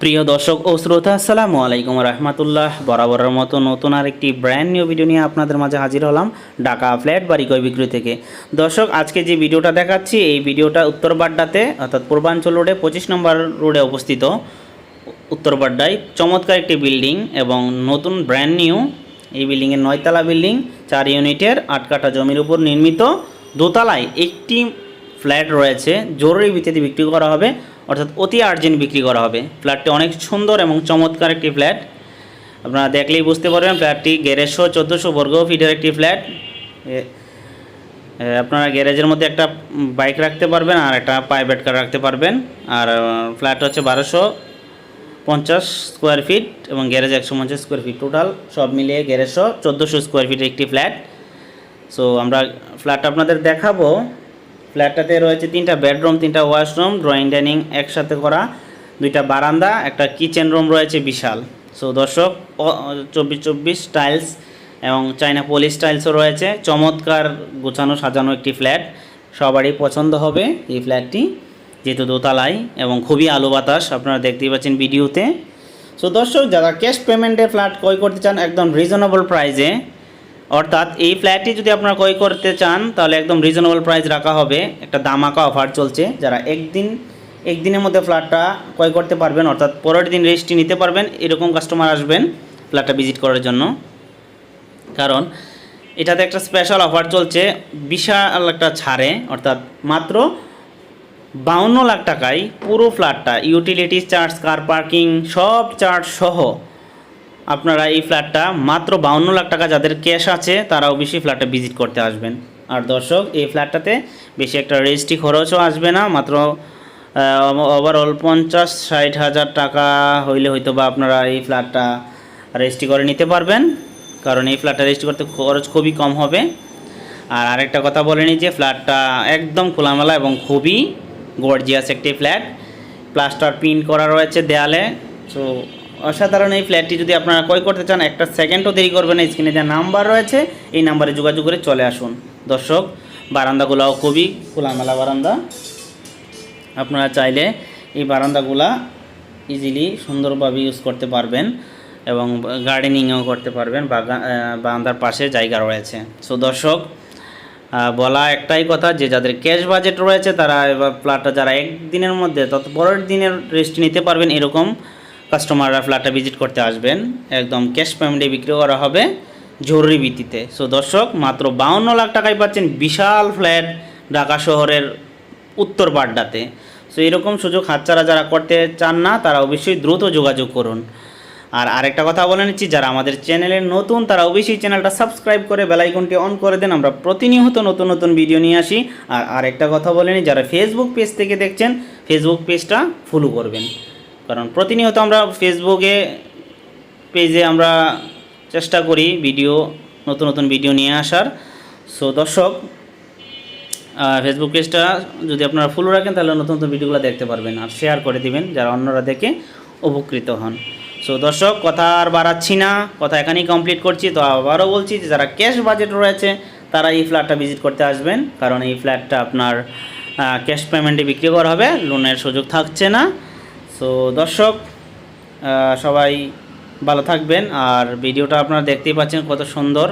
প্রিয় দর্শক ও শ্রোতা, আসসালামু আলাইকুম রহমতুল্লাহ। বরাবরের মতো নতুন আরেকটি ব্র্যান্ড নিউ ভিডিও নিয়ে আপনাদের মাঝে হাজির হলাম ঢাকা ফ্ল্যাট বাড়ি ক্রয় বিক্রি থেকে। দর্শক, আজকে যে ভিডিওটা দেখাচ্ছি এই ভিডিওটা উত্তর বাড্ডাতে অর্থাৎ পূর্বাঞ্চল রোডে 25 নম্বর রোডে অবস্থিত। উত্তর বাড্ডায় চমৎকার একটি বিল্ডিং এবং নতুন ব্র্যান্ড নিউ এই বিল্ডিংয়ের 9তলা বিল্ডিং, 4 ইউনিটের 8 কাঠা জমির উপর নির্মিত। দোতলায় একটি ফ্ল্যাট রয়েছে, জরুরি ভিত্তিতে বিক্রি করা হবে, অর্থাৎ অতি আর্জেন্ট বিক্রি করা হবে। ফ্ল্যাটটি অনেক সুন্দর এবং চমৎকার একটি ফ্ল্যাট, আপনারা দেখলেই বুঝতে পারবেন। ফ্ল্যাটটি গ্যারেজ 1400 বর্গ ফিটের একটি ফ্ল্যাট। আপনারা গ্যারেজের মধ্যে একটা বাইক রাখতে পারবেন আর একটা প্রাইভেট কার রাখতে পারবেন। আর ফ্ল্যাট হচ্ছে 1250 স্কোয়ার ফিট এবং গ্যারেজ 150 স্কোয়ার ফিট, টোটাল সব মিলিয়ে গ্যারেজ 1400 স্কোয়ার ফিটের একটি ফ্ল্যাট। সো আমরা ফ্ল্যাটটা আপনাদের দেখাবো। ফ্ল্যাটটাতে রয়েছে 3টা বেডরুম, 3টা ওয়াশরুম, ড্রয়িং ডাইনিং একসাথে করা, 2টা বারান্দা, একটা কিচেন রুম রয়েছে বিশাল। সো দর্শক, 24 টাইলস এবং চাইনা পলিশ টাইলসও রয়েছে। চমৎকার গোছানো সাজানো একটি ফ্ল্যাট, সবারই পছন্দ হবে এই ফ্ল্যাটটি, যেহেতু দোতলায় এবং খুবই আলো বাতাস আপনারা দেখতেই পাচ্ছেন ভিডিওতে। সো দর্শক, যারা ক্যাশ পেমেন্টে ফ্ল্যাট ক্রয় করতে চান একদম রিজনেবল প্রাইসে, অর্থাৎ এই ফ্ল্যাটটি যদি আপনারা ক্রয় করতে চান তাহলে একদম রিজনেবল প্রাইস রাখা হবে। একটা দামাকা অফার চলছে, যারা একদিনের মধ্যে ফ্ল্যাটটা ক্রয় করতে পারবেন, অর্থাৎ পরের দিন রেজিস্ট্রি নিতে পারবেন, এরকম কাস্টমার আসবেন ফ্ল্যাটটা ভিজিট করার জন্য। কারণ এটাতে একটা স্পেশাল অফার চলছে, বিশাল একটা ছাড়ে, অর্থাৎ মাত্র 52 লাখ টাকায় পুরো ফ্ল্যাটটা, ইউটিলিটিস চার্জ, কার পার্কিং সব চার্জ সহ আপনারা এই ফ্ল্যাটটা মাত্র 52 লাখ টাকা, যাদের ক্যাশ আছে তারা অবশ্যই ফ্ল্যাটটা ভিজিট করতে আসবেন। আর দর্শক, এই ফ্ল্যাটটাতে বেশি একটা রেজিস্ট্রি খরচও আসবে না, মাত্র ওভারঅল 50-60 হাজার টাকা হইলে হয়তো বা আপনারা এই ফ্ল্যাটটা রেজিস্ট্রি করে নিতে পারবেন। কারণ এই ফ্ল্যাটটা রেজিস্ট্রি করতে খরচ খুবই কম হবে। আর আরেকটা কথা বলে নিই যে ফ্ল্যাটটা একদম খোলামেলা এবং খুবই গর্জিয়াস একটি ফ্ল্যাট, প্লাস্টার প্রিন্ট করা রয়েছে দেয়ালে। সো অসাধারণ এই ফ্ল্যাটটি যদি আপনারা ক্রয় করতে চান, একটা সেকেন্ডও দেরি করবেন না, স্ক্রিনে যে নাম্বার রয়েছে এই নাম্বারে যোগাযোগ করে চলে আসুন। দর্শক, বারান্দাগুলোও খুবই খোলামেলা বারান্দা, আপনারা চাইলে এই বারান্দাগুলা ইজিলি সুন্দরভাবে ইউজ করতে পারবেন এবং গার্ডেনিংও করতে পারবেন, বারান্দার পাশে জায়গা রয়েছে। সো দর্শক, বলা একটাই কথা যে যাদের ক্যাশ বাজেট রয়েছে তারা এবার ফ্ল্যাটটা, যারা একদিনের মধ্যে তত পরের দিনের রেস্ট নিতে পারবেন এরকম কাস্টমাররা ফ্ল্যাটটা ভিজিট করতে আসবেন। একদম ক্যাশ পেমেন্টে বিক্রি করা হবে জরুরি ভিত্তিতে। সো দর্শক, মাত্র 52 লাখ টাকায় পাচ্ছেন বিশাল ফ্ল্যাট ঢাকা শহরের উত্তর বাড্ডাতে। সো এরকম সুযোগ হাতছাড়া যারা করতে চান না তারা অবশ্যই দ্রুত যোগাযোগ করুন। আর আরেকটা কথা বলে নিচ্ছি, যারা আমাদের চ্যানেলে নতুন তারা অবশ্যই চ্যানেলটা সাবস্ক্রাইব করে বেল আইকনটি অন করে দেন, আমরা প্রতিনিয়ত নতুন নতুন ভিডিও নিয়ে আসি। আর আরেকটা কথা বলে নিই, যারা ফেসবুক পেজ থেকে দেখছেন ফেসবুক পেজটা ফলো করবেন, কারণ প্রতিনিয়ত আমরা ফেসবুকে পেজে আমরা চেষ্টা করি নতুন নতুন ভিডিও নিয়ে আসার। সো দর্শক, ফেসবুক পেজটা যদি আপনারা ফলো রাখেন তাহলে নতুন নতুন ভিডিওগুলো দেখতে পারবেন, আর শেয়ার করে দিবেন যারা অন্যরা দেখে উপকৃত হন। সো দর্শক, কথা আর বাড়াচ্ছি না, কথা এখানেই কমপ্লিট করছি। তো আবারও বলছি যে যারা ক্যাশ বাজেট রয়েছে তারা এই ফ্ল্যাটটা ভিজিট করতে আসবেন, কারণ এই ফ্ল্যাটটা আপনার ক্যাশ পেমেন্টে বিক্রি করা হবে, লোনের সুযোগ থাকছে না। সো দর্শক, সবাই ভালো থাকবেন। আর ভিডিওটা আপনারা দেখতেই পাচ্ছেন কত সুন্দর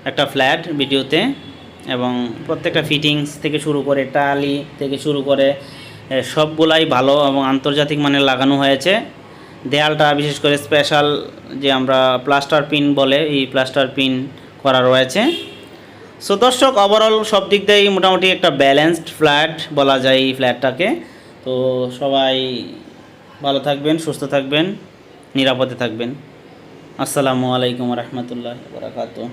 একটা ফ্ল্যাট ভিডিওতে, এবং প্রত্যেকটা ফিটিংস থেকে শুরু করে টালি থেকে শুরু করে সবগুলাই ভালো এবং আন্তর্জাতিক মানের লাগানো হয়েছে। দেয়ালটা বিশেষ করে স্পেশাল যে আমরা প্লাস্টার পিন বলে, এই প্লাস্টার পিন করা রয়েছে। সো দর্শক, ওভারঅল সব দিক দিয়েই মোটামুটি একটা ব্যালেন্সড ফ্ল্যাট বলা যায় এই ফ্ল্যাটটাকে। তো সবাই ভালো থাকবেন, সুস্থ থাকবেন, নিরাপদে থাকবেন। আসসালামু আলাইকুম রহমতুল্লাহি ওয়া বারাকাতুহু।